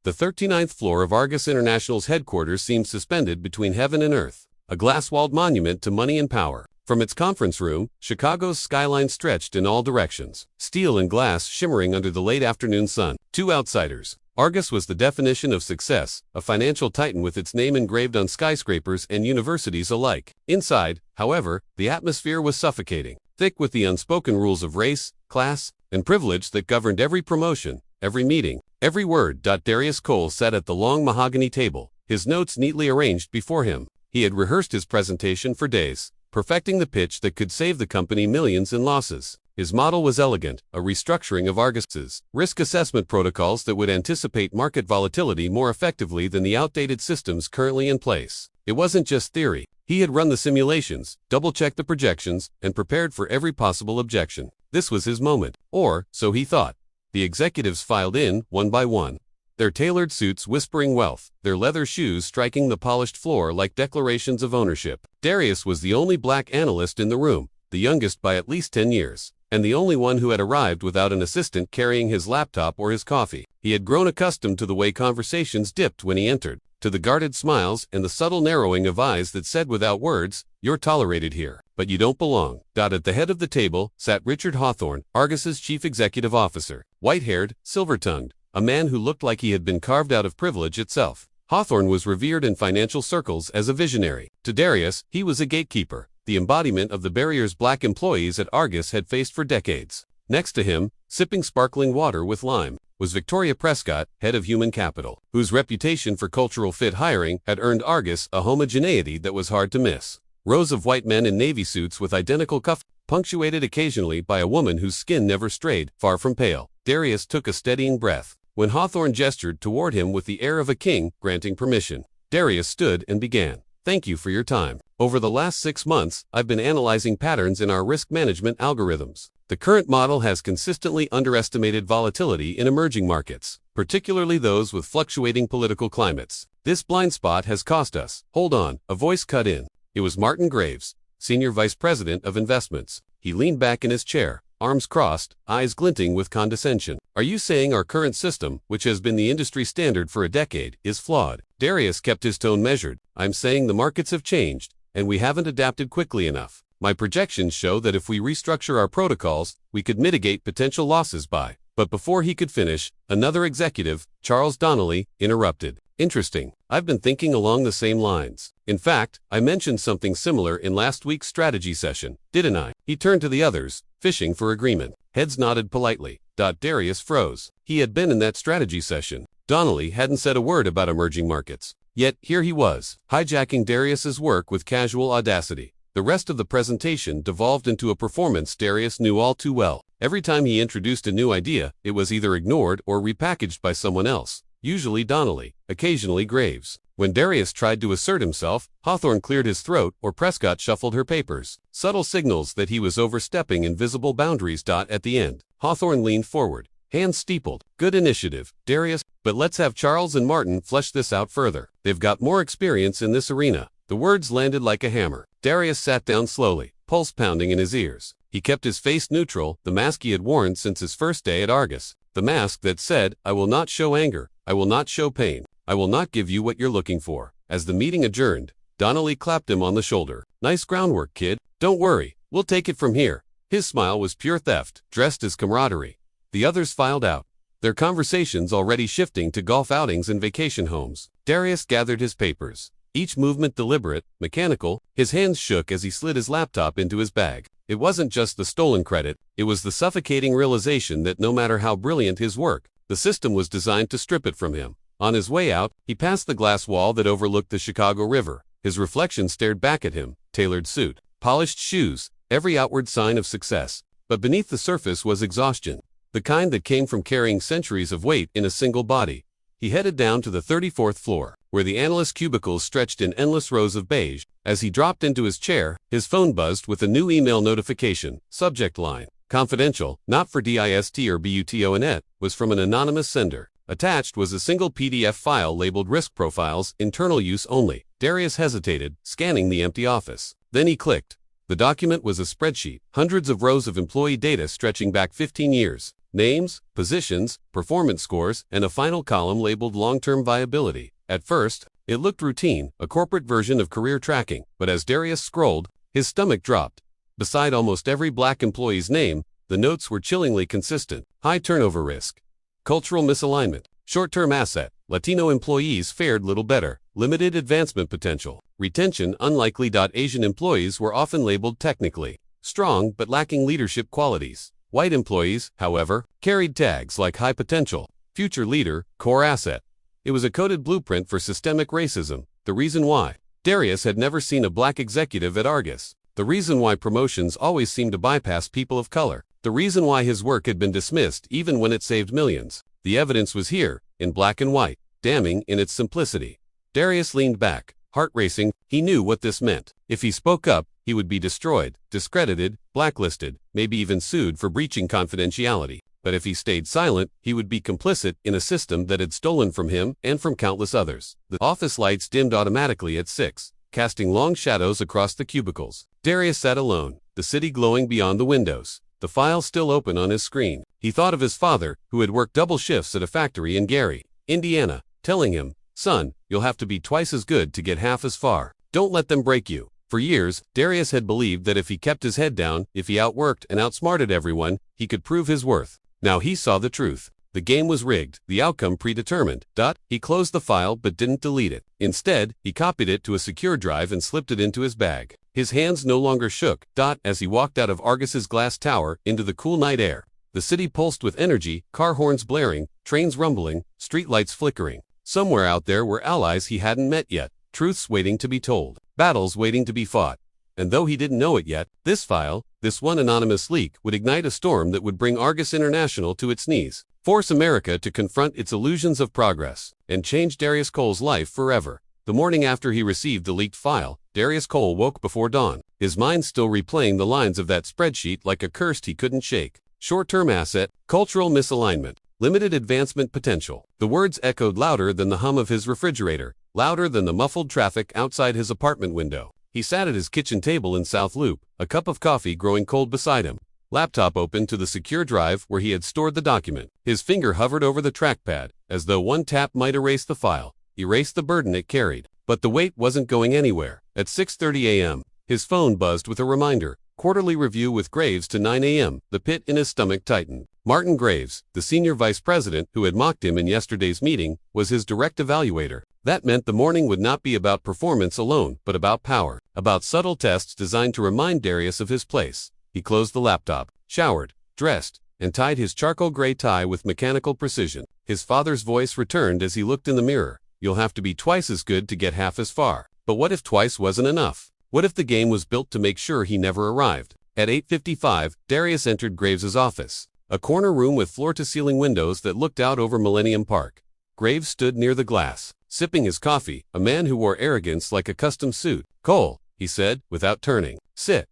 The 39th floor of Argus International's headquarters seemed suspended between heaven and earth, a glass-walled monument to money and power. From its conference room, Chicago's skyline stretched in all directions, steel and glass shimmering under the late afternoon sun. Two outsiders. Argus was the definition of success, a financial titan with its name engraved on skyscrapers and universities alike. Inside, however, the atmosphere was suffocating, thick with the unspoken rules of race, class, and privilege that governed every promotion, every meeting, every word. Darius Cole sat at the long mahogany table, his notes neatly arranged before him. He had rehearsed his presentation for days, perfecting the pitch that could save the company millions in losses. His model was elegant, a restructuring of Argus's risk assessment protocols that would anticipate market volatility more effectively than the outdated systems currently in place. It wasn't just theory. He had run the simulations, double-checked the projections, and prepared for every possible objection. This was his moment, or so he thought. The executives filed in, one by one, their tailored suits whispering wealth, their leather shoes striking the polished floor like declarations of ownership. Darius was the only black analyst in the room, the youngest by at least 10 years, and the only one who had arrived without an assistant carrying his laptop or his coffee. He had grown accustomed to the way conversations dipped when he entered, to the guarded smiles and the subtle narrowing of eyes that said without words, "You're tolerated here, but you don't belong." At the head of the table sat Richard Hawthorne, Argus's chief executive officer, white-haired, silver-tongued, a man who looked like he had been carved out of privilege itself. Hawthorne was revered in financial circles as a visionary. To Darius, he was a gatekeeper, the embodiment of the barriers black employees at Argus had faced for decades. Next to him, sipping sparkling water with lime, was Victoria Prescott, head of human capital, whose reputation for cultural fit hiring had earned Argus a homogeneity that was hard to miss. Rows of white men in navy suits with identical cuffs, punctuated occasionally by a woman whose skin never strayed far from pale. Darius took a steadying breath when Hawthorne gestured toward him with the air of a king granting permission. Darius stood and began. "Thank you for your time. Over the last 6 months, I've been analyzing patterns in our risk management algorithms. The current model has consistently underestimated volatility in emerging markets, particularly those with fluctuating political climates. This blind spot has cost us." "Hold on," a voice cut in. It was Martin Graves, Senior Vice President of Investments. He leaned back in his chair, arms crossed, eyes glinting with condescension. "Are you saying our current system, which has been the industry standard for a decade, is flawed?" Darius kept his tone measured. "I'm saying the markets have changed, and we haven't adapted quickly enough. My projections show that if we restructure our protocols, we could mitigate potential losses by..." But before he could finish, another executive, Charles Donnelly, interrupted. "Interesting. I've been thinking along the same lines. In fact, I mentioned something similar in last week's strategy session, didn't I?" He turned to the others, fishing for agreement. Heads nodded politely. Darius froze. He had been in that strategy session. Donnelly hadn't said a word about emerging markets. Yet, here he was, hijacking Darius's work with casual audacity. The rest of the presentation devolved into a performance Darius knew all too well. Every time he introduced a new idea, it was either ignored or repackaged by someone else, usually Donnelly, occasionally Graves. When Darius tried to assert himself, Hawthorne cleared his throat or Prescott shuffled her papers. Subtle signals that he was overstepping invisible boundaries. At the end, Hawthorne leaned forward, hands steepled. "Good initiative, Darius, but let's have Charles and Martin flesh this out further. They've got more experience in this arena." The words landed like a hammer. Darius sat down slowly, pulse pounding in his ears. He kept his face neutral, the mask he had worn since his first day at Argus. The mask that said, "I will not show anger, I will not show pain, I will not give you what you're looking for." As the meeting adjourned, Donnelly clapped him on the shoulder. "Nice groundwork, kid. Don't worry, we'll take it from here." His smile was pure theft, dressed as camaraderie. The others filed out, their conversations already shifting to golf outings and vacation homes. Darius gathered his papers, each movement deliberate, mechanical. His hands shook as he slid his laptop into his bag. It wasn't just the stolen credit, it was the suffocating realization that no matter how brilliant his work, the system was designed to strip it from him. On his way out, he passed the glass wall that overlooked the Chicago River. His reflection stared back at him, tailored suit, polished shoes, every outward sign of success. But beneath the surface was exhaustion, the kind that came from carrying centuries of weight in a single body. He headed down to the 34th floor, where the analyst cubicles stretched in endless rows of beige. As he dropped into his chair, his phone buzzed with a new email notification. Subject line, "Confidential, not for DIST or BUTONet," was from an anonymous sender. Attached was a single PDF file labeled Risk Profiles, Internal Use Only. Darius hesitated, scanning the empty office. Then he clicked. The document was a spreadsheet, hundreds of rows of employee data stretching back 15 years. names, positions, performance scores, and a final column labeled long-term viability. At first, it looked routine, a corporate version of career tracking, but as Darius scrolled, his stomach dropped. Beside almost every black employee's name, the notes were chillingly consistent. High turnover risk. Cultural misalignment. Short-term asset. Latino employees fared little better. Limited advancement potential. Retention unlikely. Asian employees were often labeled technically strong but lacking leadership qualities. White employees, however, carried tags like high potential, future leader, core asset. It was a coded blueprint for systemic racism. The reason why. Darius had never seen a black executive at Argus. The reason why promotions always seemed to bypass people of color. The reason why his work had been dismissed even when it saved millions. The evidence was here, in black and white, damning in its simplicity. Darius leaned back, heart racing. He knew what this meant. If he spoke up, he would be destroyed, discredited, blacklisted, maybe even sued for breaching confidentiality. But if he stayed silent, he would be complicit in a system that had stolen from him and from countless others. The office lights dimmed automatically at 6, casting long shadows across the cubicles. Darius sat alone, the city glowing beyond the windows, the file still open on his screen. He thought of his father, who had worked double shifts at a factory in Gary, Indiana, telling him, "Son, you'll have to be twice as good to get half as far. Don't let them break you." For years, Darius had believed that if he kept his head down, if he outworked and outsmarted everyone, he could prove his worth. Now he saw the truth. The game was rigged, the outcome predetermined. He closed the file but didn't delete it. Instead, he copied it to a secure drive and slipped it into his bag. His hands no longer shook. As he walked out of Argus's glass tower into the cool night air. The city pulsed with energy, car horns blaring, trains rumbling, streetlights flickering. Somewhere out there were allies he hadn't met yet, truths waiting to be told, battles waiting to be fought. And though he didn't know it yet, this file, this one anonymous leak, would ignite a storm that would bring Argus International to its knees, force America to confront its illusions of progress, and change Darius Cole's life forever. The morning after he received the leaked file, Darius Cole woke before dawn, his mind still replaying the lines of that spreadsheet like a curse he couldn't shake. Short-term asset, cultural misalignment, limited advancement potential. The words echoed louder than the hum of his refrigerator, louder than the muffled traffic outside his apartment window. He sat at his kitchen table in South Loop, a cup of coffee growing cold beside him. Laptop open to the secure drive where he had stored the document. His finger hovered over the trackpad, as though one tap might erase the file, erase the burden it carried. But the weight wasn't going anywhere. At 6:30 a.m., his phone buzzed with a reminder. Quarterly review with Graves to 9 a.m. The pit in his stomach tightened. Martin Graves, the senior vice president who had mocked him in yesterday's meeting, was his direct evaluator. That meant the morning would not be about performance alone, but about power, about subtle tests designed to remind Darius of his place. He closed the laptop, showered, dressed, and tied his charcoal gray tie with mechanical precision. His father's voice returned as he looked in the mirror. "You'll have to be twice as good to get half as far." But what if twice wasn't enough? What if the game was built to make sure he never arrived? At 8:55, Darius entered Graves's office, a corner room with floor-to-ceiling windows that looked out over Millennium Park. Graves stood near the glass, sipping his coffee, a man who wore arrogance like a custom suit. "Cole," he said, without turning. "Sit."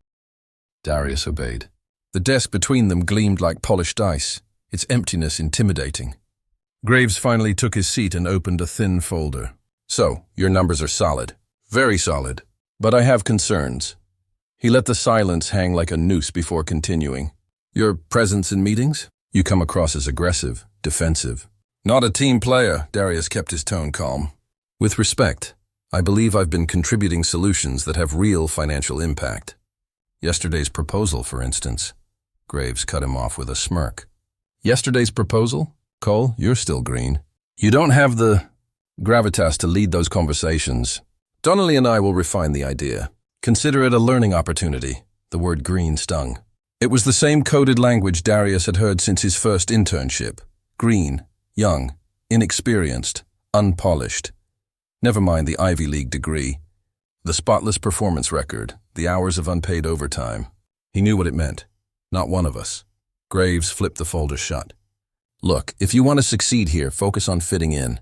Darius obeyed. The desk between them gleamed like polished ice, its emptiness intimidating. Graves finally took his seat and opened a thin folder. "So, your numbers are solid. Very solid. But I have concerns." He let the silence hang like a noose before continuing. "Your presence in meetings? You come across as aggressive, defensive." "Not a team player," Darius kept his tone calm. "With respect, I believe I've been contributing solutions that have real financial impact. Yesterday's proposal, for instance." Graves cut him off with a smirk. "Yesterday's proposal? Cole, you're still green. You don't have the gravitas to lead those conversations. Donnelly and I will refine the idea. Consider it a learning opportunity." The word green stung. It was the same coded language Darius had heard since his first internship. Green, young, inexperienced, unpolished. Never mind the Ivy League degree, the spotless performance record, the hours of unpaid overtime. He knew what it meant. Not one of us. Graves flipped the folder shut. "Look, if you want to succeed here, focus on fitting in.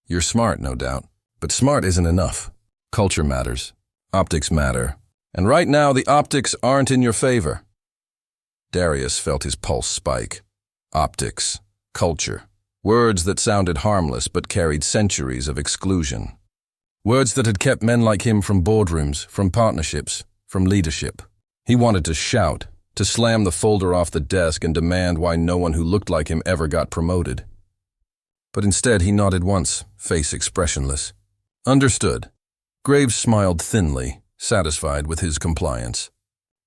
You're smart, no doubt, but smart isn't enough. Culture matters. Optics matter. And right now, the optics aren't in your favor." Darius felt his pulse spike. Optics. Culture. Words that sounded harmless but carried centuries of exclusion. Words that had kept men like him from boardrooms, from partnerships, from leadership. He wanted to shout, to slam the folder off the desk and demand why no one who looked like him ever got promoted. But instead he nodded once, face expressionless. Understood. Graves smiled thinly, satisfied with his compliance.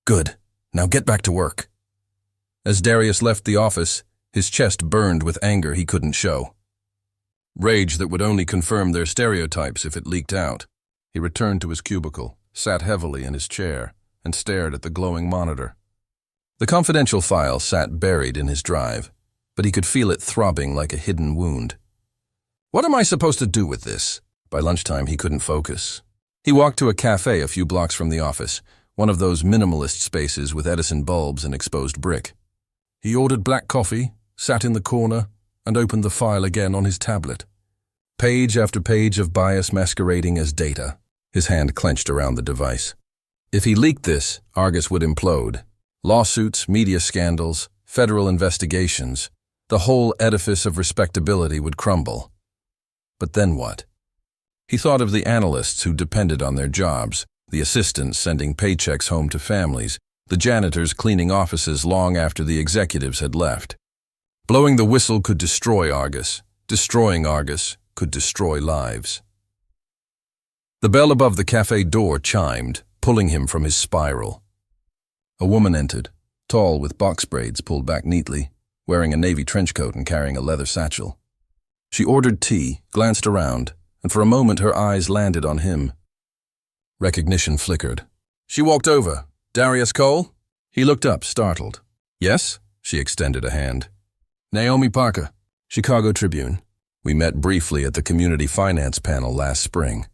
Good. Now get back to work. As Darius left the office, his chest burned with anger he couldn't show. Rage that would only confirm their stereotypes if it leaked out. He returned to his cubicle, sat heavily in his chair, and stared at the glowing monitor. The confidential file sat buried in his drive, but he could feel it throbbing like a hidden wound. What am I supposed to do with this? By lunchtime, he couldn't focus. He walked to a cafe a few blocks from the office, one of those minimalist spaces with Edison bulbs and exposed brick. He ordered black coffee, sat in the corner, and opened the file again on his tablet. Page after page of bias masquerading as data, his hand clenched around the device. If he leaked this, Argus would implode. Lawsuits, media scandals, federal investigations, the whole edifice of respectability would crumble. But then what? He thought of the analysts who depended on their jobs, the assistants sending paychecks home to families, the janitors cleaning offices long after the executives had left. Blowing the whistle could destroy Argus. Destroying Argus could destroy lives. The bell above the cafe door chimed, pulling him from his spiral. A woman entered, tall with box braids pulled back neatly, wearing a navy trench coat and carrying a leather satchel. She ordered tea, glanced around, and for a moment her eyes landed on him. Recognition flickered. She walked over. Darius Cole? He looked up, startled. Yes? She extended a hand. Naomi Parker, Chicago Tribune. We met briefly at the community finance panel last spring.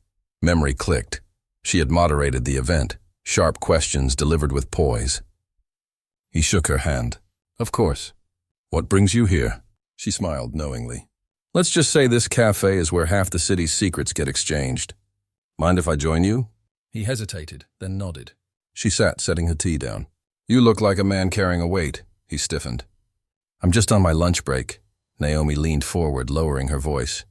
Memory clicked. She had moderated the event, sharp questions delivered with poise. He shook her hand. Of course. What brings you here? She smiled knowingly. Let's just say this cafe is where half the city's secrets get exchanged. Mind if I join you? He hesitated, then nodded. She sat, setting her tea down. You look like a man carrying a weight. He stiffened. I'm just on my lunch break. Naomi leaned forward, lowering her voice.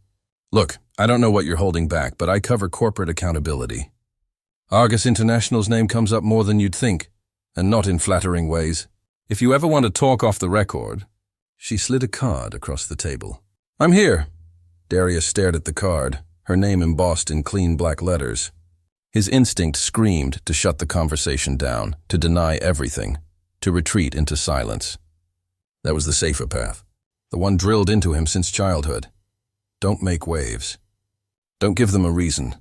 Look, I don't know what you're holding back, but I cover corporate accountability. Argus International's name comes up more than you'd think, and not in flattering ways. If you ever want to talk off the record... She slid a card across the table. I'm here. Darius stared at the card, her name embossed in clean black letters. His instinct screamed to shut the conversation down, to deny everything, to retreat into silence. That was the safer path, the one drilled into him since childhood. Don't make waves. Don't give them a reason.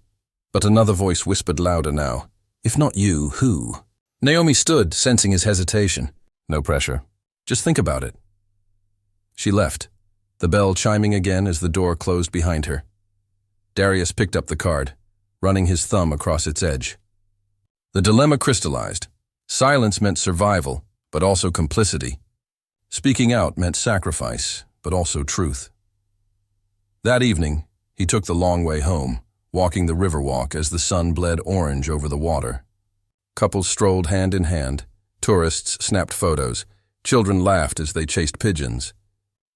But another voice whispered louder now. If not you, who? Naomi stood, sensing his hesitation. No pressure. Just think about it. She left, the bell chiming again as the door closed behind her. Darius picked up the card, running his thumb across its edge. The dilemma crystallized. Silence meant survival, but also complicity. Speaking out meant sacrifice, but also truth. That evening, he took the long way home, walking the riverwalk as the sun bled orange over the water. Couples strolled hand in hand, tourists snapped photos, children laughed as they chased pigeons.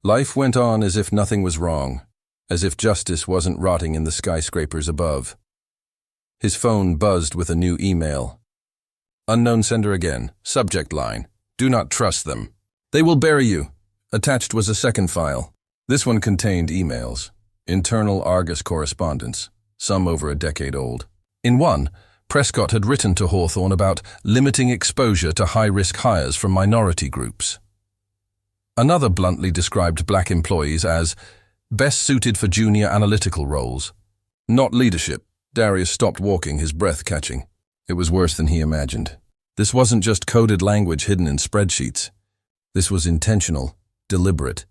Life went on as if nothing was wrong, as if justice wasn't rotting in the skyscrapers above. His phone buzzed with a new email. Unknown sender again, subject line, do not trust them. They will bury you. Attached was a second file. This one contained emails, internal Argus correspondence, some over a decade old. In one, Prescott had written to Hawthorne about limiting exposure to high-risk hires from minority groups. Another bluntly described black employees as best suited for junior analytical roles. Not leadership. Darius stopped walking, his breath catching. It was worse than he imagined. This wasn't just coded language hidden in spreadsheets. This was intentional, deliberate,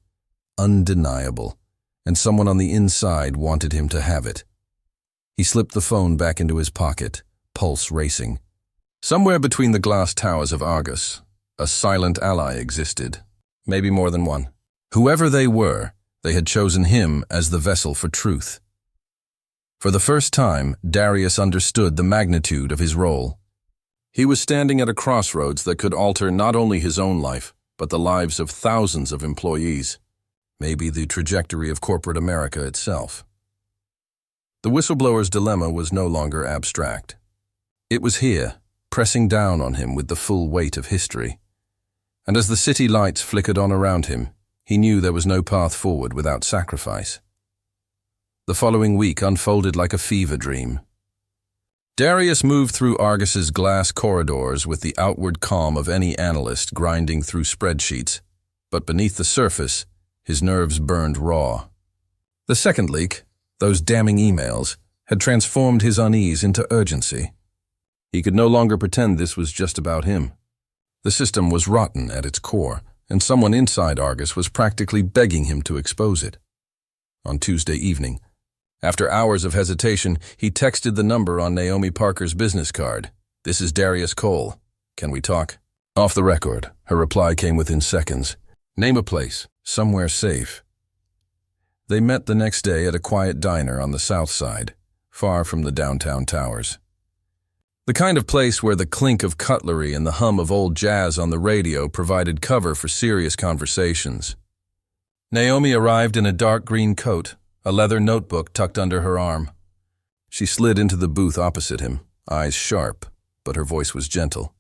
undeniable, and someone on the inside wanted him to have it. He slipped the phone back into his pocket, pulse racing. Somewhere between the glass towers of Argus, a silent ally existed. Maybe more than one. Whoever they were, they had chosen him as the vessel for truth. For the first time, Darius understood the magnitude of his role. He was standing at a crossroads that could alter not only his own life, but the lives of thousands of employees, maybe the trajectory of corporate America itself. The whistleblower's dilemma was no longer abstract. It was here, pressing down on him with the full weight of history. And as the city lights flickered on around him, he knew there was no path forward without sacrifice. The following week unfolded like a fever dream. Darius moved through Argus's glass corridors with the outward calm of any analyst grinding through spreadsheets, but beneath the surface, his nerves burned raw. The second leak, those damning emails, had transformed his unease into urgency. He could no longer pretend this was just about him. The system was rotten at its core, and someone inside Argus was practically begging him to expose it. On Tuesday evening, after hours of hesitation, he texted the number on Naomi Parker's business card. "This is Darius Cole. Can we talk?" Off the record, her reply came within seconds. "Name a place, somewhere safe." They met the next day at a quiet diner on the south side, far from the downtown towers. The kind of place where the clink of cutlery and the hum of old jazz on the radio provided cover for serious conversations. Naomi arrived in a dark green coat, a leather notebook tucked under her arm. She slid into the booth opposite him, eyes sharp, but her voice was gentle.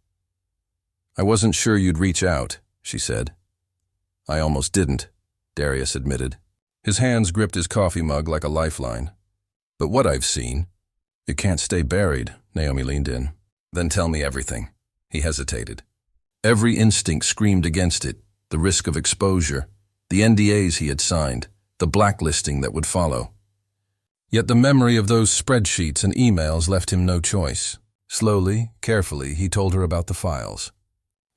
"I wasn't sure you'd reach out," she said. "I almost didn't," Darius admitted. His hands gripped his coffee mug like a lifeline. "But what I've seen, it can't stay buried," Naomi leaned in. "Then tell me everything." He hesitated. Every instinct screamed against it, the risk of exposure, the NDAs he had signed, the blacklisting that would follow. Yet the memory of those spreadsheets and emails left him no choice. Slowly, carefully, he told her about the files.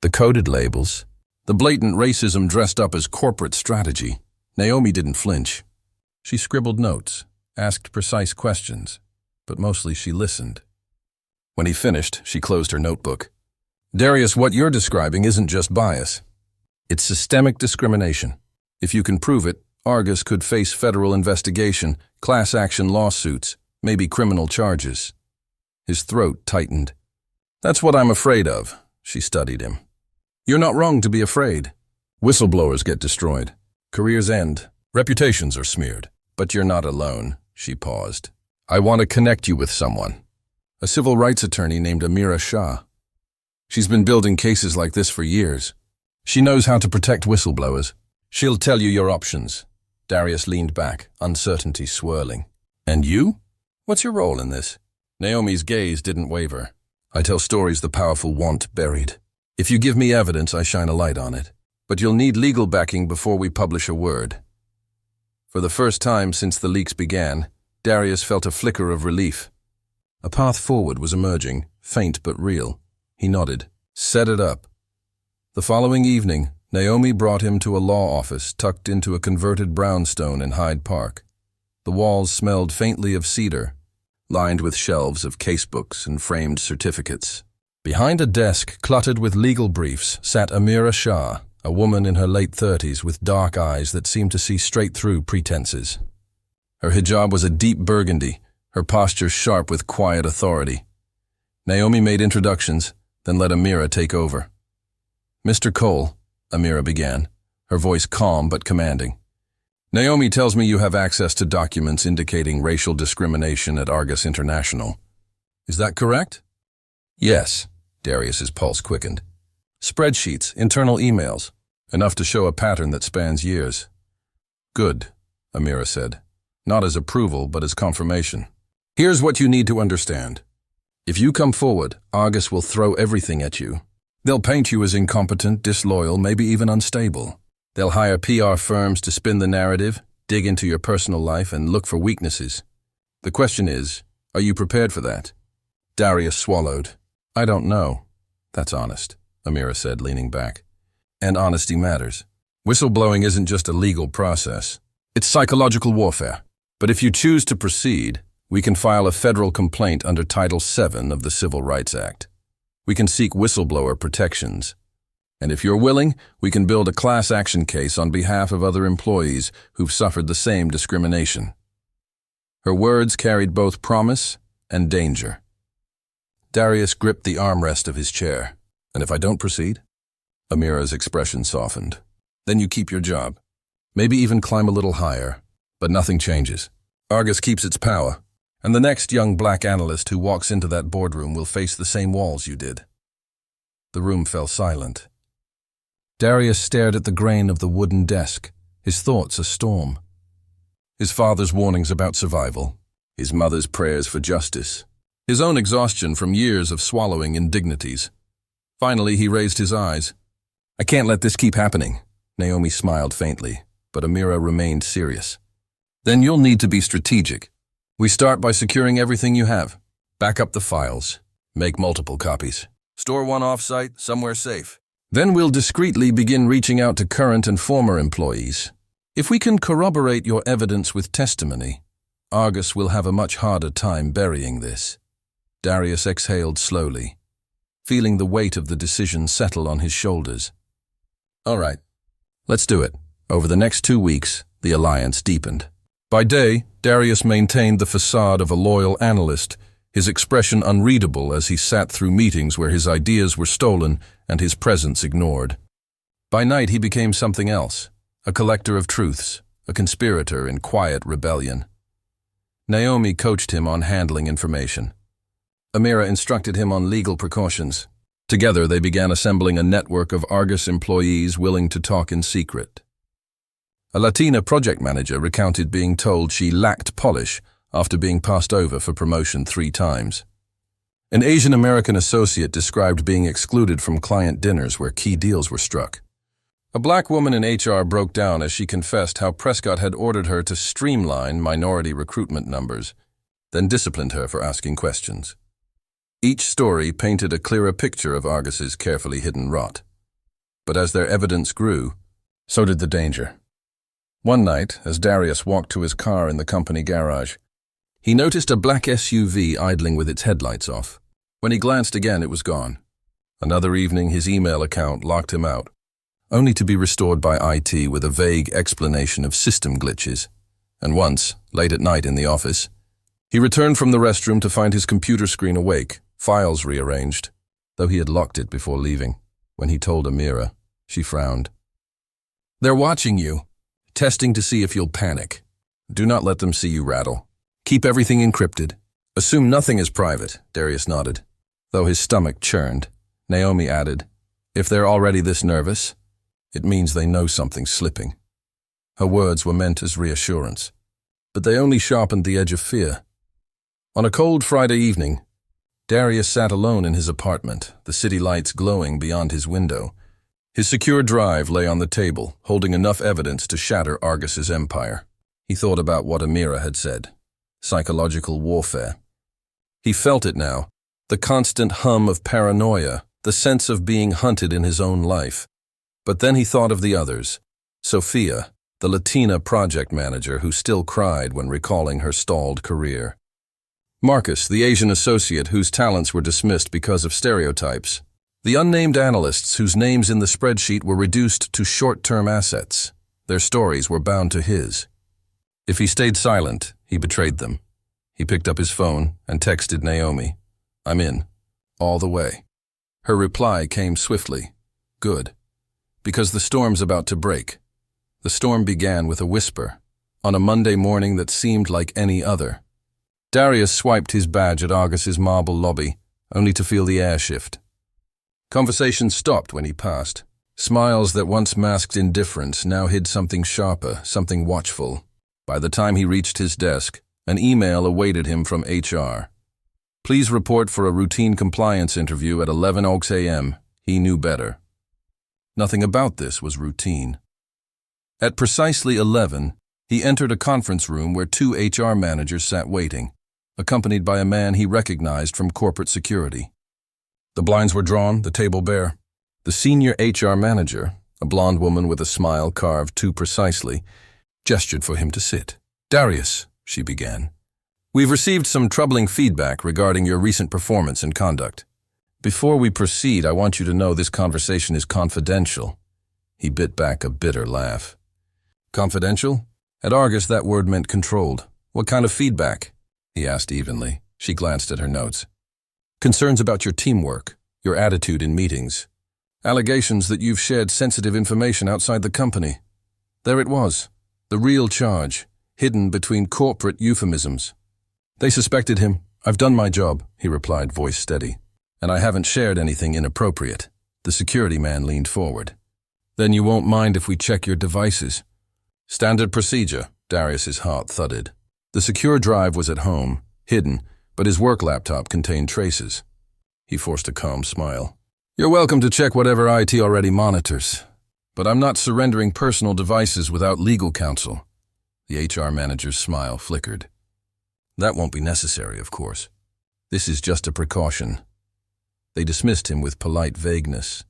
The coded labels, the blatant racism dressed up as corporate strategy. Naomi didn't flinch. She scribbled notes, asked precise questions, but mostly she listened. When he finished, she closed her notebook. "Darius, what you're describing isn't just bias. It's systemic discrimination. If you can prove it, Argus could face federal investigation, class action lawsuits, maybe criminal charges." His throat tightened. "That's what I'm afraid of," she studied him. "You're not wrong to be afraid. Whistleblowers get destroyed. Careers end. Reputations are smeared. But you're not alone," she paused. "I want to connect you with someone. A civil rights attorney named Amira Shah. She's been building cases like this for years. She knows how to protect whistleblowers. She'll tell you your options." Darius leaned back, uncertainty swirling. "And you? What's your role in this?" Naomi's gaze didn't waver. "I tell stories the powerful want buried. If you give me evidence, I shine a light on it. But you'll need legal backing before we publish a word." For the first time since the leaks began, Darius felt a flicker of relief. A path forward was emerging, faint but real. He nodded. "Set it up." The following evening, Naomi brought him to a law office tucked into a converted brownstone in Hyde Park. The walls smelled faintly of cedar, lined with shelves of casebooks and framed certificates. Behind a desk cluttered with legal briefs sat Amira Shah, a woman in her late 30s with dark eyes that seemed to see straight through pretenses. Her hijab was a deep burgundy, her posture sharp with quiet authority. Naomi made introductions, then let Amira take over. "Mr. Cole," Amira began, her voice calm but commanding. "Naomi tells me you have access to documents indicating racial discrimination at Argus International. Is that correct?" "Yes," Darius's pulse quickened. "Spreadsheets, internal emails, enough to show a pattern that spans years." "Good," Amira said, not as approval but as confirmation. "Here's what you need to understand. If you come forward, Argus will throw everything at you. They'll paint you as incompetent, disloyal, maybe even unstable. They'll hire PR firms to spin the narrative, dig into your personal life, and look for weaknesses. The question is, are you prepared for that?" Darius swallowed. "I don't know. That's honest," Amira said, leaning back. "And honesty matters. Whistleblowing isn't just a legal process. It's psychological warfare. But if you choose to proceed, we can file a federal complaint under Title VII of the Civil Rights Act. We can seek whistleblower protections. And if you're willing, we can build a class action case on behalf of other employees who've suffered the same discrimination." Her words carried both promise and danger. Darius gripped the armrest of his chair. "And if I don't proceed?" Amira's expression softened. "Then you keep your job. Maybe even climb a little higher. But nothing changes. Argus keeps its power, and the next young black analyst who walks into that boardroom will face the same walls you did." The room fell silent. Darius stared at the grain of the wooden desk, his thoughts a storm. His father's warnings about survival, his mother's prayers for justice, his own exhaustion from years of swallowing indignities. Finally, he raised his eyes. "I can't let this keep happening." Naomi smiled faintly, but Amira remained serious. "Then you'll need to be strategic. We start by securing everything you have. Back up the files. Make multiple copies. Store one off-site, somewhere safe. Then we'll discreetly begin reaching out to current and former employees. If we can corroborate your evidence with testimony, Argus will have a much harder time burying this." Darius exhaled slowly, feeling the weight of the decision settle on his shoulders. "All right, let's do it." Over the next 2 weeks, the alliance deepened. By day, Darius maintained the facade of a loyal analyst, his expression unreadable as he sat through meetings where his ideas were stolen and his presence ignored. By night, he became something else, a collector of truths, a conspirator in quiet rebellion. Naomi coached him on handling information. Amira instructed him on legal precautions. Together, they began assembling a network of Argus employees willing to talk in secret. A Latina project manager recounted being told she lacked polish after being passed over for promotion 3 times. An Asian American associate described being excluded from client dinners where key deals were struck. A black woman in HR broke down as she confessed how Prescott had ordered her to streamline minority recruitment numbers, then disciplined her for asking questions. Each story painted a clearer picture of Argus's carefully hidden rot. But as their evidence grew, so did the danger. One night, as Darius walked to his car in the company garage, he noticed a black SUV idling with its headlights off. When he glanced again, it was gone. Another evening, his email account locked him out, only to be restored by IT with a vague explanation of system glitches. And once, late at night in the office, he returned from the restroom to find his computer screen awake, files rearranged, though he had locked it before leaving. When he told Amira, she frowned. "They're watching you, testing to see if you'll panic. Do not let them see you rattle. Keep everything encrypted. Assume nothing is private," Darius nodded. Though his stomach churned, Naomi added, "If they're already this nervous, it means they know something's slipping." Her words were meant as reassurance, but they only sharpened the edge of fear. On a cold Friday evening, Darius sat alone in his apartment, the city lights glowing beyond his window. His secure drive lay on the table, holding enough evidence to shatter Argus's empire. He thought about what Amira had said. Psychological warfare. He felt it now, the constant hum of paranoia, the sense of being hunted in his own life. But then he thought of the others. Sophia, the Latina project manager who still cried when recalling her stalled career. Marcus, the Asian associate whose talents were dismissed because of stereotypes. The unnamed analysts whose names in the spreadsheet were reduced to short-term assets. Their stories were bound to his. If he stayed silent, he betrayed them. He picked up his phone and texted Naomi, "I'm in, all the way." Her reply came swiftly, "Good, because the storm's about to break." The storm began with a whisper, on a Monday morning that seemed like any other. Darius swiped his badge at Argus's marble lobby, only to feel the air shift. Conversation stopped when he passed. Smiles that once masked indifference now hid something sharper, something watchful. By the time he reached his desk, an email awaited him from HR. "Please report for a routine compliance interview at 11 a.m. He knew better. Nothing about this was routine. At precisely 11, he entered a conference room where 2 HR managers sat waiting, accompanied by a man he recognized from corporate security. The blinds were drawn, the table bare. The senior HR manager, a blonde woman with a smile carved too precisely, gestured for him to sit. "Darius," she began, "we've received some troubling feedback regarding your recent performance and conduct. Before we proceed, I want you to know this conversation is confidential." He bit back a bitter laugh. "Confidential?" At Argus, that word meant controlled. "What kind of feedback?" he asked evenly. She glanced at her notes. "Concerns about your teamwork, your attitude in meetings. Allegations that you've shared sensitive information outside the company." There it was, the real charge, hidden between corporate euphemisms. "They suspected him. I've done my job," he replied, voice steady. "And I haven't shared anything inappropriate." The security man leaned forward. Then you won't mind if we check your devices. Standard procedure, Darius's heart thudded. The secure drive was at home, hidden, but his work laptop contained traces. He forced a calm smile. You're welcome to check whatever IT already monitors, but I'm not surrendering personal devices without legal counsel. The HR manager's smile flickered. That won't be necessary, of course. This is just a precaution. They dismissed him with polite vagueness,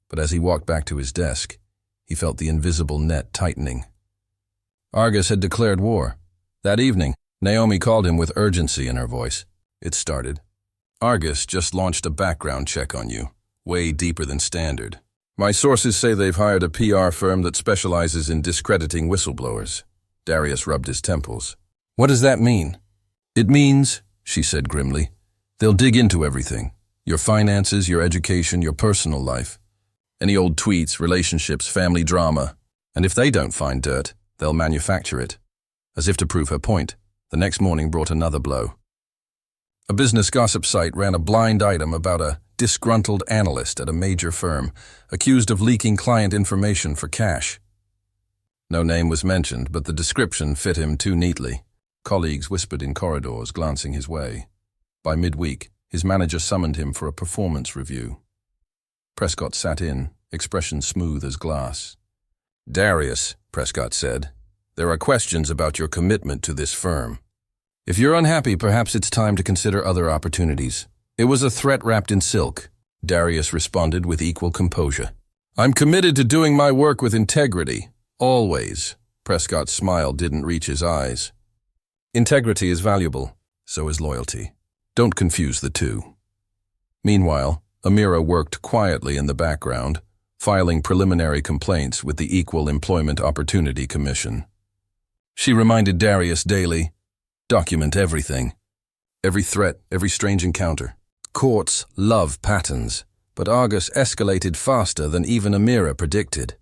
but as he walked back to his desk, he felt the invisible net tightening. Argus had declared war. That evening, Naomi called him with urgency in her voice. It started. Argus just launched a background check on you, way deeper than standard. My sources say they've hired a PR firm that specializes in discrediting whistleblowers. Darius rubbed his temples. What does that mean? It means, she said grimly, they'll dig into everything. Your finances, your education, your personal life. Any old tweets, relationships, family drama. And if they don't find dirt, they'll manufacture it. As if to prove her point, the next morning brought another blow. A business gossip site ran a blind item about a disgruntled analyst at a major firm, accused of leaking client information for cash. No name was mentioned, but the description fit him too neatly. Colleagues whispered in corridors, glancing his way. By midweek, his manager summoned him for a performance review. Prescott sat in, expression smooth as glass. Darius, Prescott said, there are questions about your commitment to this firm. If you're unhappy, perhaps it's time to consider other opportunities. It was a threat wrapped in silk. Darius responded with equal composure. I'm committed to doing my work with integrity. Always. Prescott's smile didn't reach his eyes. Integrity is valuable. So is loyalty. Don't confuse the two. Meanwhile, Amira worked quietly in the background, filing preliminary complaints with the Equal Employment Opportunity Commission. She reminded Darius daily, document everything. Every threat, every strange encounter. Courts love patterns, but Argus escalated faster than even Amira predicted.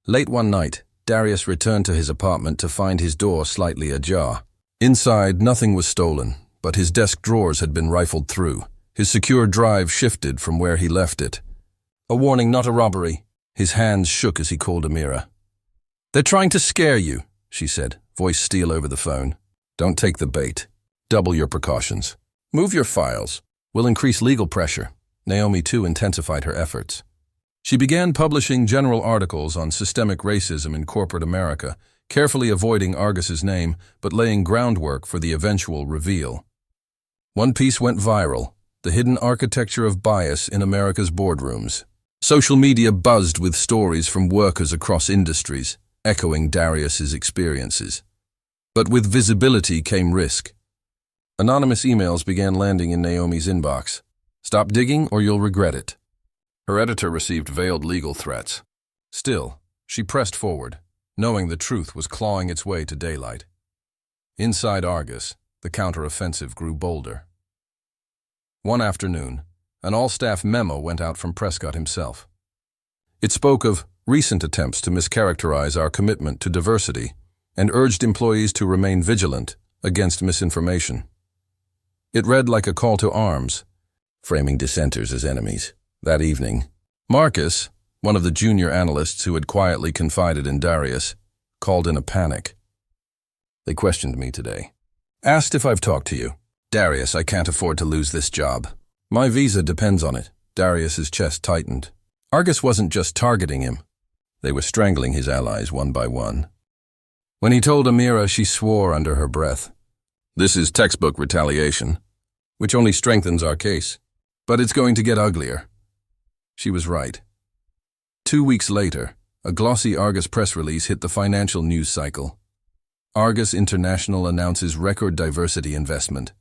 Late one night, Darius returned to his apartment to find his door slightly ajar. Inside, nothing was stolen, but his desk drawers had been rifled through. His secure drive shifted from where he left it. A warning, not a robbery. His hands shook as he called Amira. They're trying to scare you, she said, voice steel over the phone. Don't take the bait. Double your precautions. Move your files. We'll increase legal pressure. Naomi, too, intensified her efforts. She began publishing general articles on systemic racism in corporate America, carefully avoiding Argus's name, but laying groundwork for the eventual reveal. One piece went viral, the hidden architecture of bias in America's boardrooms. Social media buzzed with stories from workers across industries, echoing Darius's experiences. But with visibility came risk. Anonymous emails began landing in Naomi's inbox. Stop digging or you'll regret it. Her editor received veiled legal threats. Still, she pressed forward, knowing the truth was clawing its way to daylight. Inside Argus, the counteroffensive grew bolder. One afternoon, an all-staff memo went out from Prescott himself. It spoke of recent attempts to mischaracterize our commitment to diversity and urged employees to remain vigilant against misinformation. It read like a call to arms, framing dissenters as enemies. That evening, Marcus, one of the junior analysts who had quietly confided in Darius, called in a panic. They questioned me today. Asked if I've talked to you. Darius, I can't afford to lose this job. My visa depends on it. Darius's chest tightened. Argus wasn't just targeting him. They were strangling his allies one by one. When he told Amira, she swore under her breath. This is textbook retaliation, which only strengthens our case. But it's going to get uglier. She was right. 2 weeks later, a glossy Argus press release hit the financial news cycle. Argus International announces record diversity investment.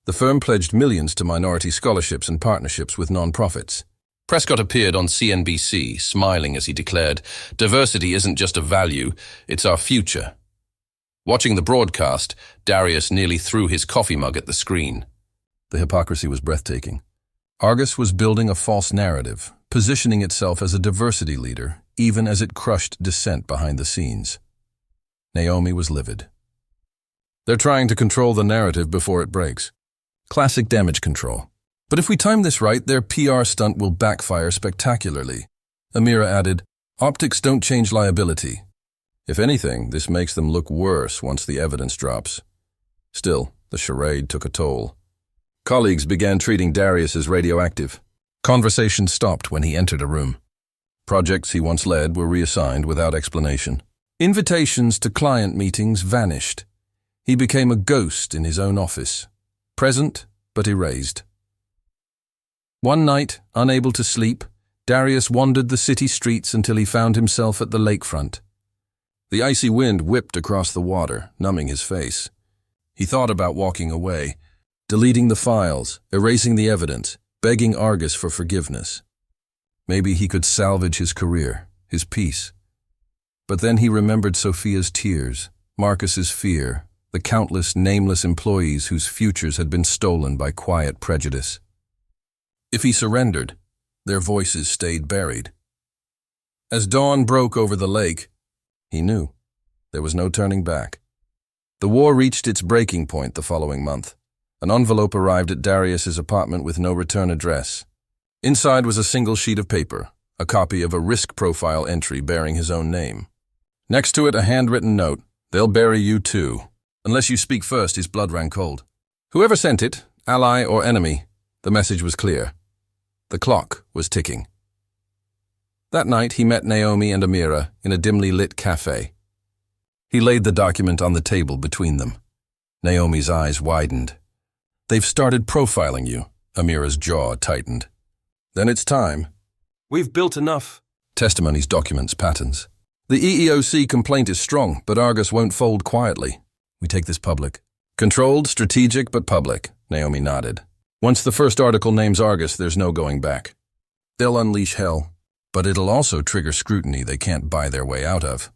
The firm pledged millions to minority scholarships and partnerships with nonprofits. Prescott appeared on CNBC, smiling as he declared, diversity isn't just a value, it's our future. Watching the broadcast, Darius nearly threw his coffee mug at the screen. The hypocrisy was breathtaking. Argus was building a false narrative, positioning itself as a diversity leader, even as it crushed dissent behind the scenes. Naomi was livid. They're trying to control the narrative before it breaks. Classic damage control. But if we time this right, their PR stunt will backfire spectacularly. Amira added, "Optics don't change liability. If anything, this makes them look worse once the evidence drops." Still, the charade took a toll. Colleagues began treating Darius as radioactive. Conversation stopped when he entered a room. Projects he once led were reassigned without explanation. Invitations to client meetings vanished. He became a ghost in his own office, present but erased. One night, unable to sleep, Darius wandered the city streets until he found himself at the lakefront. The icy wind whipped across the water, numbing his face. He thought about walking away, deleting the files, erasing the evidence, begging Argus for forgiveness. Maybe he could salvage his career, his peace. But then he remembered Sophia's tears, Marcus's fear, the countless nameless employees whose futures had been stolen by quiet prejudice. If he surrendered, their voices stayed buried. As dawn broke over the lake, he knew there was no turning back. The war reached its breaking point the following month. An envelope arrived at Darius's apartment with no return address. Inside was a single sheet of paper, a copy of a risk profile entry bearing his own name. Next to it, a handwritten note, "They'll bury you too. Unless you speak first." His blood ran cold. Whoever sent it, ally or enemy, the message was clear. The clock was ticking. That night, he met Naomi and Amira in a dimly lit cafe. He laid the document on the table between them. Naomi's eyes widened. "They've started profiling you." Amira's jaw tightened. "Then it's time." "We've built enough." Testimonies, documents, patterns. "The EEOC complaint is strong, but Argus won't fold quietly. We take this public." "Controlled, strategic, but public," Naomi nodded. "Once the first article names Argus, there's no going back. They'll unleash hell, but it'll also trigger scrutiny they can't buy their way out of."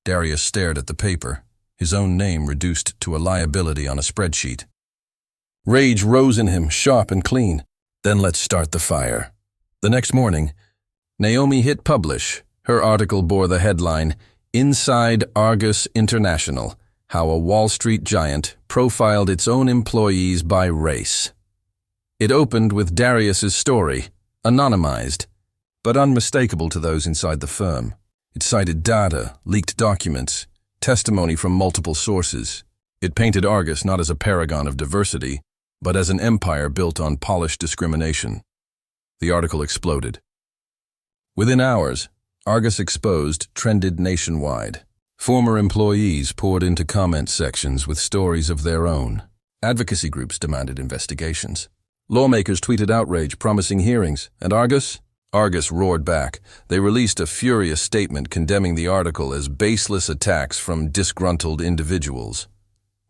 Darius stared at the paper, his own name reduced to a liability on a spreadsheet. Rage rose in him, sharp and clean. Then let's start the fire. The next morning, Naomi hit publish. Her article bore the headline, "Inside Argus International, How a Wall Street Giant Profiled Its Own Employees by Race." It opened with Darius's story, anonymized, but unmistakable to those inside the firm. It cited data, leaked documents, testimony from multiple sources. It painted Argus not as a paragon of diversity, but as an empire built on polished discrimination. The article exploded. Within hours, Argus Exposed trended nationwide. Former employees poured into comment sections with stories of their own. Advocacy groups demanded investigations. Lawmakers tweeted outrage, promising hearings, and Argus roared back. They released a furious statement condemning the article as baseless attacks from disgruntled individuals.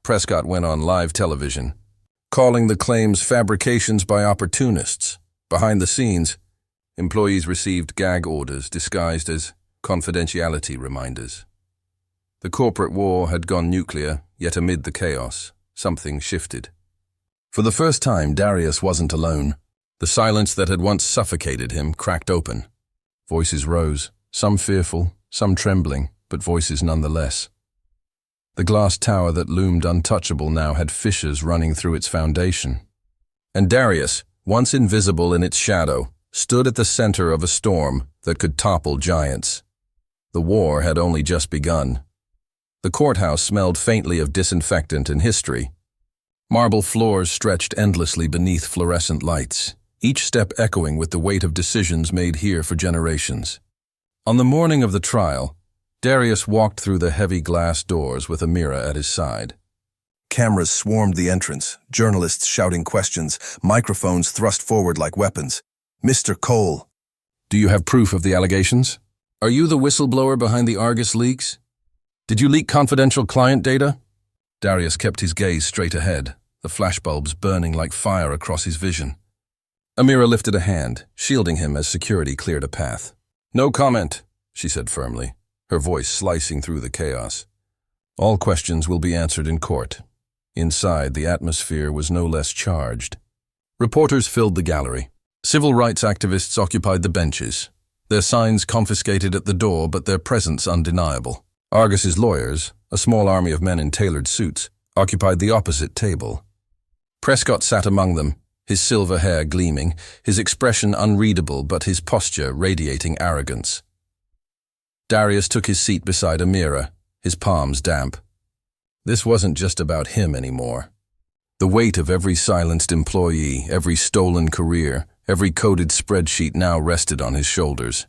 Prescott went on live television, calling the claims fabrications by opportunists. Behind the scenes, employees received gag orders disguised as confidentiality reminders. The corporate war had gone nuclear, yet amid the chaos, something shifted. For the first time, Darius wasn't alone. The silence that had once suffocated him cracked open. Voices rose, some fearful, some trembling, but voices nonetheless. The glass tower that loomed untouchable now had fissures running through its foundation. And Darius, once invisible in its shadow, stood at the center of a storm that could topple giants. The war had only just begun. The courthouse smelled faintly of disinfectant and history. Marble floors stretched endlessly beneath fluorescent lights, each step echoing with the weight of decisions made here for generations. On the morning of the trial, Darius walked through the heavy glass doors with Amira at his side. Cameras swarmed the entrance, journalists shouting questions, microphones thrust forward like weapons. "Mr. Cole." "Do you have proof of the allegations? Are you the whistleblower behind the Argus leaks? Did you leak confidential client data?" Darius kept his gaze straight ahead, the flashbulbs burning like fire across his vision. Amira lifted a hand, shielding him as security cleared a path. "No comment," she said firmly, her voice slicing through the chaos. "All questions will be answered in court." Inside, the atmosphere was no less charged. Reporters filled the gallery. Civil rights activists occupied the benches, their signs confiscated at the door but their presence undeniable. Argus's lawyers, a small army of men in tailored suits, occupied the opposite table. Prescott sat among them, his silver hair gleaming, his expression unreadable but his posture radiating arrogance. Darius took his seat beside Amira, his palms damp. This wasn't just about him anymore. The weight of every silenced employee, every stolen career, every coded spreadsheet now rested on his shoulders.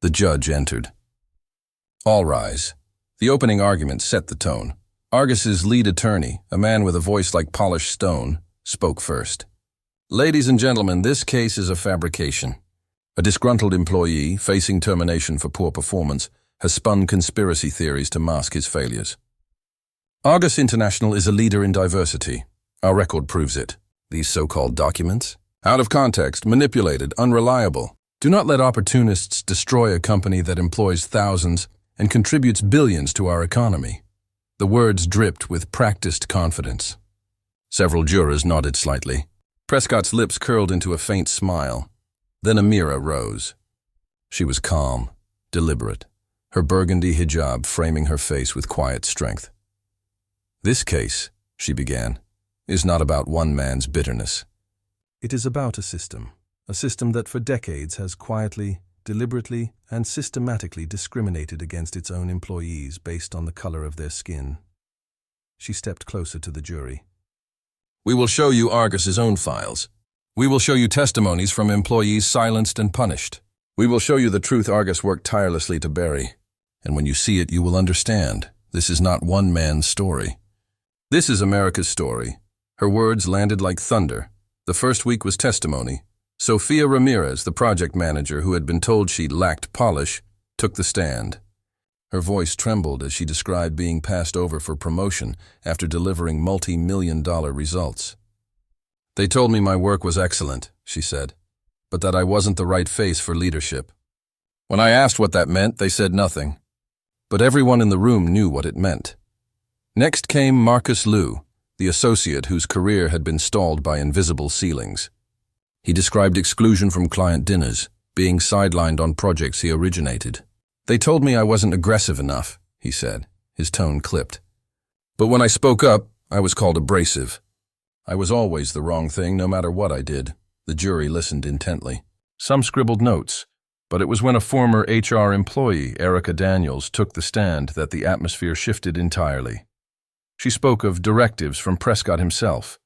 The judge entered. All rise. The opening argument set the tone. Argus's lead attorney, a man with a voice like polished stone, spoke first. Ladies and gentlemen, this case is a fabrication. A disgruntled employee, facing termination for poor performance, has spun conspiracy theories to mask his failures. Argus International is a leader in diversity. Our record proves it. These so-called documents? Out of context, manipulated, unreliable. Do not let opportunists destroy a company that employs thousands and contributes billions to our economy. The words dripped with practiced confidence. Several jurors nodded slightly. Prescott's lips curled into a faint smile. Then Amira rose. She was calm, deliberate, her burgundy hijab framing her face with quiet strength. This case, she began, is not about one man's bitterness. It is about a system that for decades has quietly, deliberately, and systematically discriminated against its own employees based on the color of their skin. She stepped closer to the jury. We will show you Argus's own files. We will show you testimonies from employees silenced and punished. We will show you the truth Argus worked tirelessly to bury. And when you see it, you will understand. This is not one man's story. This is America's story. Her words landed like thunder. The first week was testimony. Sofia Ramirez, the project manager who had been told she lacked polish, took the stand. Her voice trembled as she described being passed over for promotion after delivering multi-million-dollar results. They told me my work was excellent, she said, but that I wasn't the right face for leadership. When I asked what that meant, they said nothing. But everyone in the room knew what it meant. Next came Marcus Liu, the associate whose career had been stalled by invisible ceilings. He described exclusion from client dinners, being sidelined on projects he originated. They told me I wasn't aggressive enough, he said, his tone clipped. But when I spoke up, I was called abrasive. I was always the wrong thing, no matter what I did. The jury listened intently. Some scribbled notes, but it was when a former HR employee, Erica Daniels, took the stand that the atmosphere shifted entirely. She spoke of directives from Prescott himself.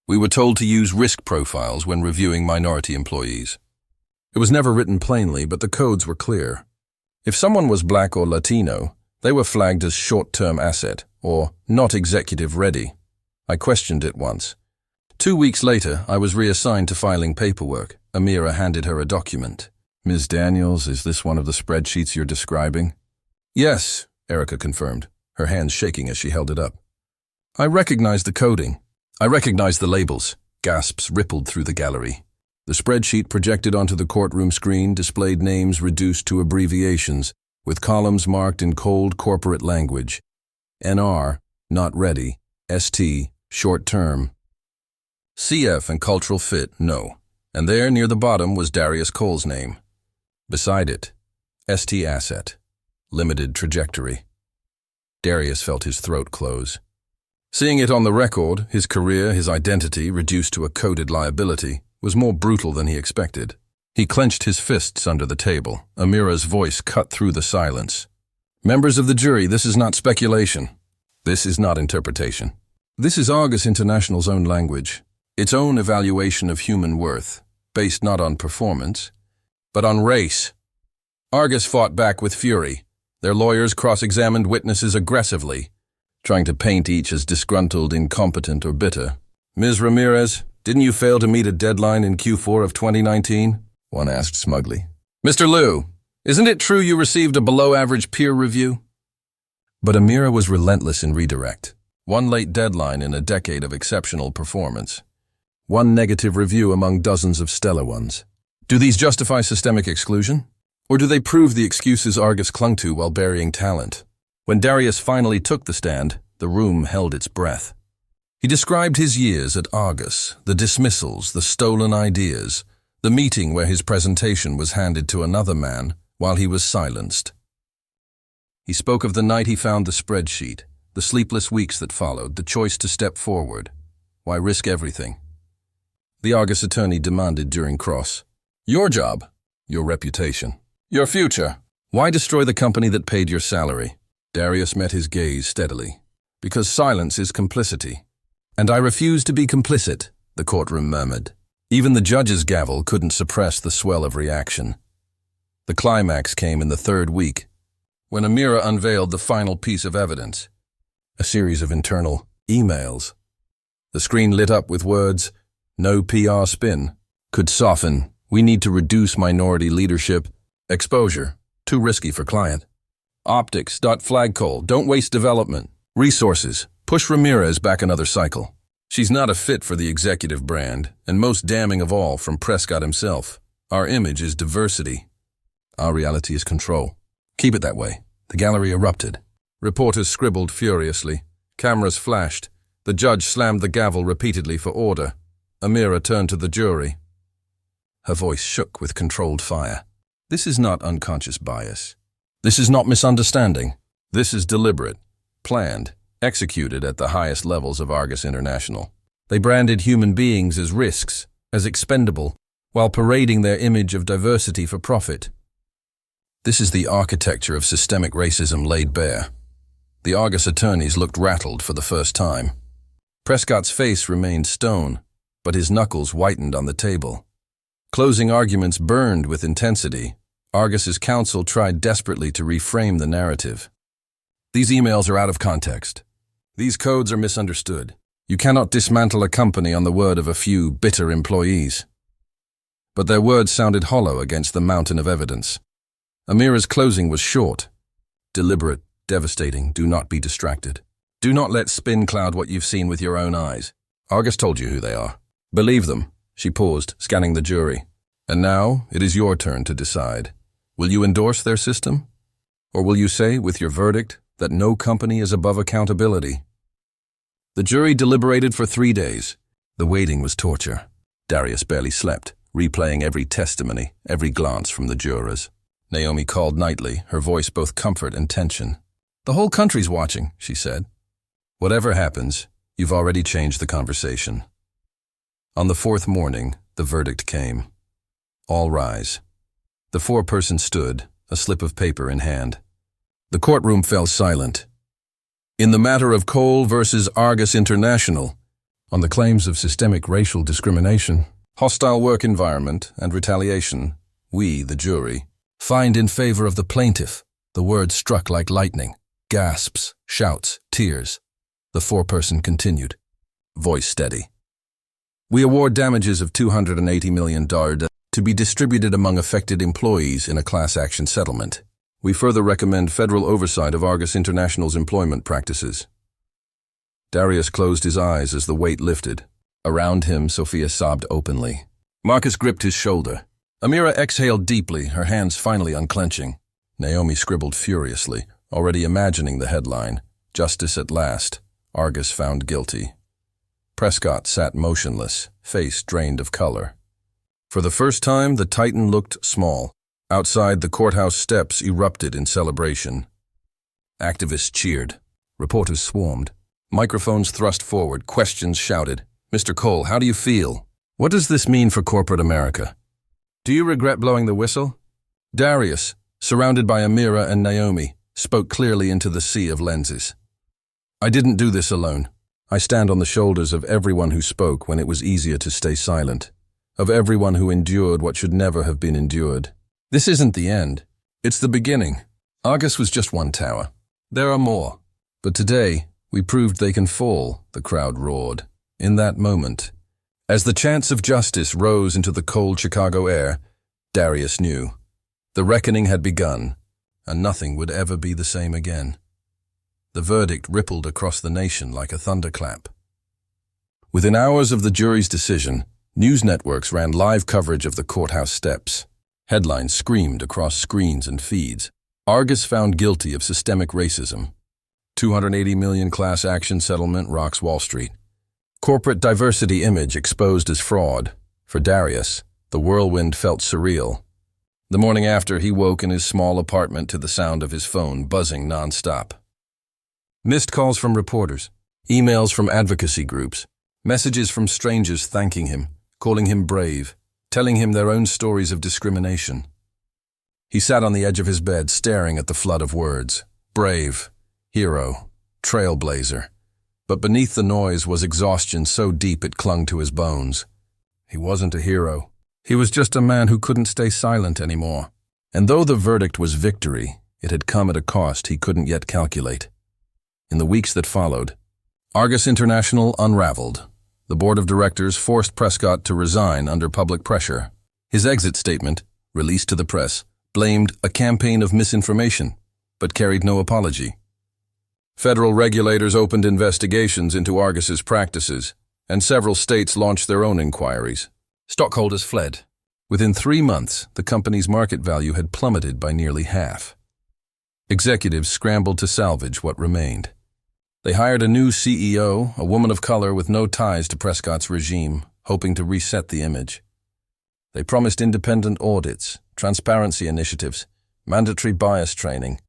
We were told to use risk profiles when reviewing minority employees. It was never written plainly, but the codes were clear. If someone was black or Latino, they were flagged as short-term asset or not executive ready. I questioned it once. 2 weeks later, I was reassigned to filing paperwork. Amira handed her a document. Ms. Daniels, is this one of the spreadsheets you're describing? Yes, Erica confirmed, her hands shaking as she held it up. I recognized the coding. I recognized the labels. Gasps rippled through the gallery. The spreadsheet projected onto the courtroom screen displayed names reduced to abbreviations, with columns marked in cold corporate language. NR, not ready. ST, short term. CF and cultural fit, no. And there, near the bottom, was Darius Cole's name. Beside it, ST asset, limited trajectory. Darius felt his throat close. Seeing it on the record, his career, his identity, reduced to a coded liability, was more brutal than he expected. He clenched his fists under the table. Amira's voice cut through the silence. Members of the jury, this is not speculation. This is not interpretation. This is Argus International's own language, its own evaluation of human worth, based not on performance, but on race. Argus fought back with fury. Their lawyers cross-examined witnesses aggressively, trying to paint each as disgruntled, incompetent, or bitter. Ms. Ramirez, didn't you fail to meet a deadline in Q4 of 2019? One asked smugly. Mr. Liu, isn't it true you received a below-average peer review? But Amira was relentless in redirect. One late deadline in a decade of exceptional performance. One negative review among dozens of stellar ones. Do these justify systemic exclusion? Or do they prove the excuses Argus clung to while burying talent? When Darius finally took the stand, the room held its breath. He described his years at Argus, the dismissals, the stolen ideas, the meeting where his presentation was handed to another man while he was silenced. He spoke of the night he found the spreadsheet, the sleepless weeks that followed, the choice to step forward. Why risk everything? the Argus attorney demanded during cross. Your job, your reputation, your future. Why destroy the company that paid your salary? Darius met his gaze steadily. Because silence is complicity. And I refuse to be complicit, the courtroom murmured. Even the judge's gavel couldn't suppress the swell of reaction. The climax came in the third week, when Amira unveiled the final piece of evidence, a series of internal emails. The screen lit up with words, "No PR spin. Could soften. We need to reduce minority leadership. Exposure. Too risky for client. Optics. Flagpole. Don't waste development. Resources. Push Ramirez back another cycle. She's not a fit for the executive brand, and most damning of all from Prescott himself. Our image is diversity. Our reality is control. Keep it that way." The gallery erupted. Reporters scribbled furiously. Cameras flashed. The judge slammed the gavel repeatedly for order. Amira turned to the jury. Her voice shook with controlled fire. This is not unconscious bias. This is not misunderstanding. This is deliberate, planned, executed at the highest levels of Argus International. They branded human beings as risks, as expendable, while parading their image of diversity for profit. This is the architecture of systemic racism laid bare. The Argus attorneys looked rattled for the first time. Prescott's face remained stone, but his knuckles whitened on the table. Closing arguments burned with intensity. Argus's counsel tried desperately to reframe the narrative. These emails are out of context. These codes are misunderstood. You cannot dismantle a company on the word of a few bitter employees. But their words sounded hollow against the mountain of evidence. Amira's closing was short, deliberate, devastating. Do not be distracted. Do not let spin cloud what you've seen with your own eyes. Argus told you who they are. Believe them. She paused, scanning the jury. And now it is your turn to decide. Will you endorse their system? Or will you say, with your verdict, that no company is above accountability? The jury deliberated for 3 days. The waiting was torture. Darius barely slept, replaying every testimony, every glance from the jurors. Naomi called nightly, her voice both comfort and tension. The whole country's watching, she said. Whatever happens, you've already changed the conversation. On the fourth morning, the verdict came. All rise. The foreperson stood, a slip of paper in hand. The courtroom fell silent. In the matter of Cole versus Argus International, on the claims of systemic racial discrimination, hostile work environment, and retaliation, we, the jury, find in favor of the plaintiff. The words struck like lightning. Gasps, shouts, tears. The foreperson continued, voice steady. We award damages of $280 million to be distributed among affected employees in a class action settlement. We further recommend federal oversight of Argus International's employment practices. Darius closed his eyes as the weight lifted. Around him, Sophia sobbed openly. Marcus gripped his shoulder. Amira exhaled deeply, her hands finally unclenching. Naomi scribbled furiously, already imagining the headline, Justice at Last, Argus Found Guilty. Prescott sat motionless, face drained of color. For the first time, the Titan looked small. Outside, the courthouse steps erupted in celebration. Activists cheered. Reporters swarmed. Microphones thrust forward, questions shouted. Mr. Cole, how do you feel? What does this mean for corporate America? Do you regret blowing the whistle? Darius, surrounded by Amira and Naomi, spoke clearly into the sea of lenses. I didn't do this alone. I stand on the shoulders of everyone who spoke when it was easier to stay silent, of everyone who endured what should never have been endured. This isn't the end. It's the beginning. Argus was just one tower. There are more. But today, we proved they can fall, the crowd roared. In that moment, as the chants of justice rose into the cold Chicago air, Darius knew. The reckoning had begun, and nothing would ever be the same again. The verdict rippled across the nation like a thunderclap. Within hours of the jury's decision, news networks ran live coverage of the courthouse steps. Headlines screamed across screens and feeds. Argus found guilty of systemic racism. 280 million class action settlement rocks Wall Street. Corporate diversity image exposed as fraud. For Darius, the whirlwind felt surreal. The morning after, he woke in his small apartment to the sound of his phone buzzing nonstop. Missed calls from reporters, emails from advocacy groups, messages from strangers thanking him, calling him brave, telling him their own stories of discrimination. He sat on the edge of his bed, staring at the flood of words. Brave, hero, trailblazer. But beneath the noise was exhaustion so deep it clung to his bones. He wasn't a hero. He was just a man who couldn't stay silent anymore. And though the verdict was victory, it had come at a cost he couldn't yet calculate. In the weeks that followed, Argus International unraveled. The board of directors forced Prescott to resign under public pressure. His exit statement, released to the press, blamed a campaign of misinformation, but carried no apology. Federal regulators opened investigations into Argus's practices, and several states launched their own inquiries. Stockholders fled. Within 3 months, the company's market value had plummeted by nearly half. Executives scrambled to salvage what remained. They hired a new CEO, a woman of color with no ties to Prescott's regime, hoping to reset the image. They promised independent audits, transparency initiatives, mandatory bias training.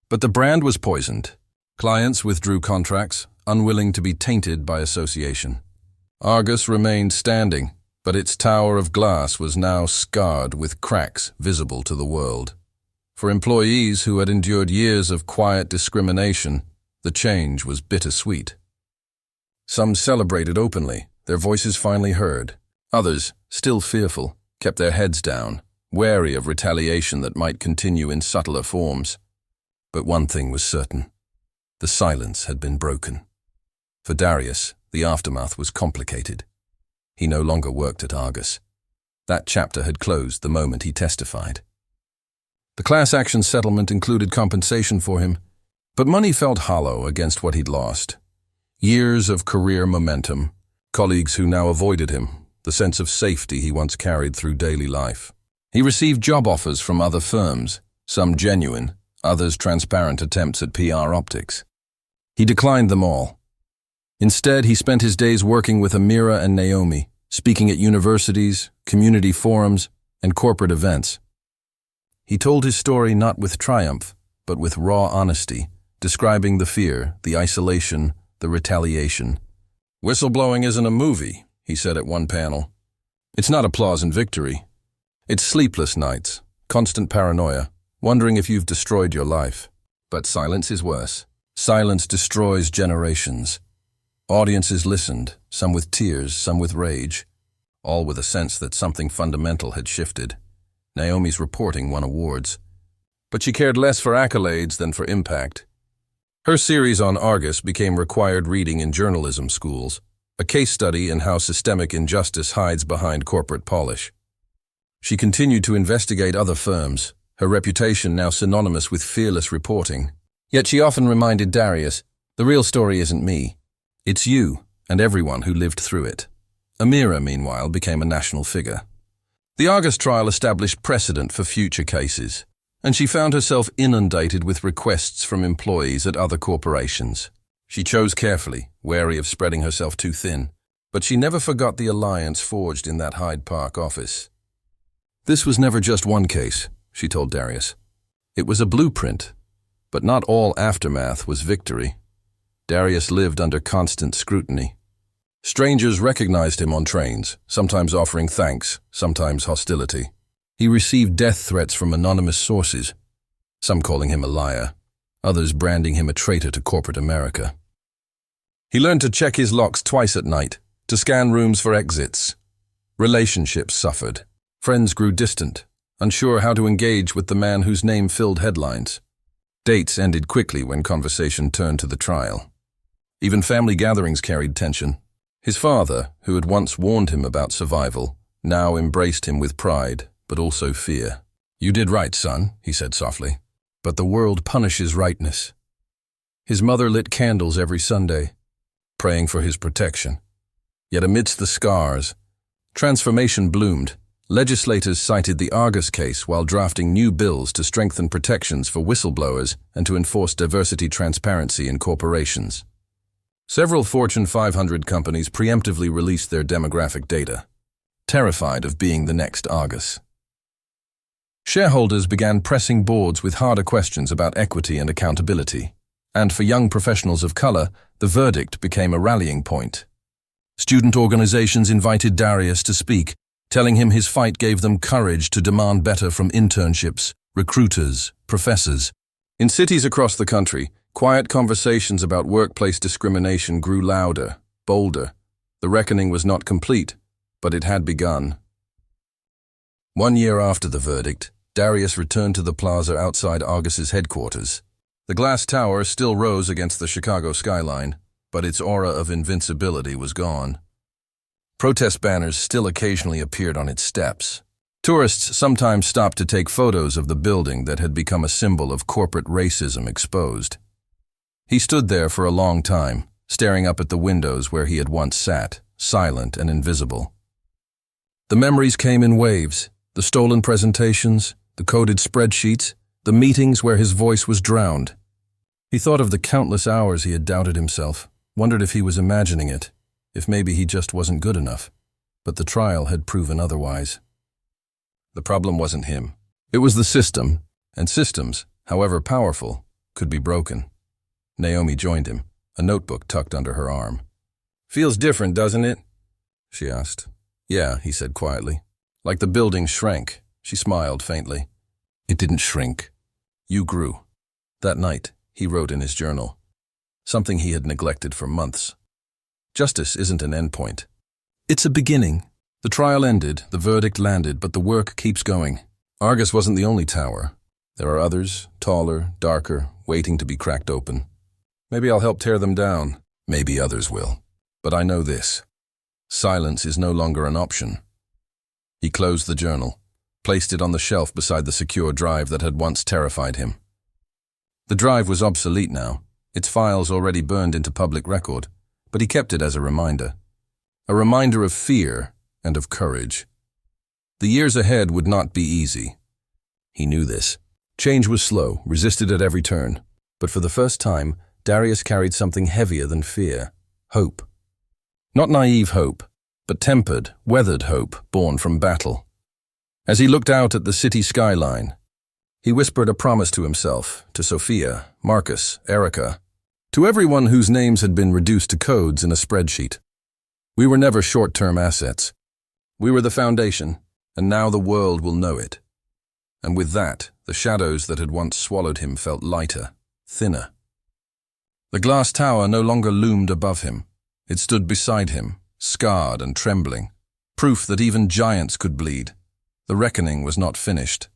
But the brand was poisoned. Clients withdrew contracts, unwilling to be tainted by association. Argus remained standing, but its tower of glass was now scarred with cracks visible to the world. For employees who had endured years of quiet discrimination, the change was bittersweet. Some celebrated openly, their voices finally heard. Others, still fearful, kept their heads down, wary of retaliation that might continue in subtler forms. But one thing was certain. The silence had been broken. For Darius, the aftermath was complicated. He no longer worked at Argus. That chapter had closed the moment he testified. The class action settlement included compensation for him, but money felt hollow against what he'd lost. Years of career momentum, colleagues who now avoided him, the sense of safety he once carried through daily life. He received job offers from other firms, some genuine, others transparent attempts at PR optics. He declined them all. Instead, he spent his days working with Amira and Naomi, speaking at universities, community forums, and corporate events. He told his story not with triumph, but with raw honesty, describing the fear, the isolation, the retaliation. "Whistleblowing isn't a movie," he said at one panel. "It's not applause and victory. It's sleepless nights, constant paranoia, wondering if you've destroyed your life. But silence is worse. Silence destroys generations." Audiences listened, some with tears, some with rage, all with a sense that something fundamental had shifted. Naomi's reporting won awards, but she cared less for accolades than for impact. Her series on Argus became required reading in journalism schools, a case study in how systemic injustice hides behind corporate polish. She continued to investigate other firms, her reputation now synonymous with fearless reporting. Yet she often reminded Darius, "The real story isn't me. It's you and everyone who lived through it." Amira, meanwhile, became a national figure. The Argus trial established precedent for future cases, and she found herself inundated with requests from employees at other corporations. She chose carefully, wary of spreading herself too thin, but she never forgot the alliance forged in that Hyde Park office. "This was never just one case," she told Darius. "It was a blueprint, but not all aftermath was victory." Darius lived under constant scrutiny. Strangers recognized him on trains, sometimes offering thanks, sometimes hostility. He received death threats from anonymous sources, some calling him a liar, others branding him a traitor to corporate America. He learned to check his locks twice at night, to scan rooms for exits. Relationships suffered. Friends grew distant, unsure how to engage with the man whose name filled headlines. Dates ended quickly when conversation turned to the trial. Even family gatherings carried tension. His father, who had once warned him about survival, now embraced him with pride, but also fear. "You did right, son," he said softly, "but the world punishes rightness." His mother lit candles every Sunday, praying for his protection. Yet amidst the scars, transformation bloomed. Legislators cited the Argus case while drafting new bills to strengthen protections for whistleblowers and to enforce diversity transparency in corporations. Several Fortune 500 companies preemptively released their demographic data, terrified of being the next Argus. Shareholders began pressing boards with harder questions about equity and accountability, and for young professionals of color, the verdict became a rallying point. Student organizations invited Darius to speak, telling him his fight gave them courage to demand better from internships, recruiters, professors. In cities across the country, quiet conversations about workplace discrimination grew louder, bolder. The reckoning was not complete, but it had begun. 1 year after the verdict, Darius returned to the plaza outside Argus's headquarters. The glass tower still rose against the Chicago skyline, but its aura of invincibility was gone. Protest banners still occasionally appeared on its steps. Tourists sometimes stopped to take photos of the building that had become a symbol of corporate racism exposed. He stood there for a long time, staring up at the windows where he had once sat, silent and invisible. The memories came in waves, the stolen presentations, the coded spreadsheets, the meetings where his voice was drowned. He thought of the countless hours he had doubted himself, wondered if he was imagining it, if maybe he just wasn't good enough. But the trial had proven otherwise. The problem wasn't him. It was the system, and systems, however powerful, could be broken. Naomi joined him, a notebook tucked under her arm. "Feels different, doesn't it?" she asked. "Yeah," he said quietly. Like the building shrank, she smiled faintly. "It didn't shrink. You grew." That night, he wrote in his journal, something he had neglected for months. Justice isn't an endpoint. It's a beginning. The trial ended, the verdict landed, but the work keeps going. Argus wasn't the only tower. There are others, taller, darker, waiting to be cracked open. Maybe I'll help tear them down. Maybe others will. But I know this. Silence is no longer an option. He closed the journal, placed it on the shelf beside the secure drive that had once terrified him. The drive was obsolete now, its files already burned into public record, but he kept it as a reminder of fear and of courage. The years ahead would not be easy. He knew this. Change was slow, resisted at every turn, but for the first time, Darius carried something heavier than fear, hope. Not naive hope, but tempered, weathered hope born from battle. As he looked out at the city skyline, he whispered a promise to himself, to Sophia, Marcus, Erica, to everyone whose names had been reduced to codes in a spreadsheet. We were never short-term assets. We were the foundation, and now the world will know it. And with that, the shadows that had once swallowed him felt lighter, thinner. The glass tower no longer loomed above him. It stood beside him, scarred and trembling, proof that even giants could bleed. The reckoning was not finished.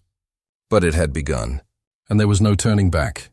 But it had begun, and there was no turning back.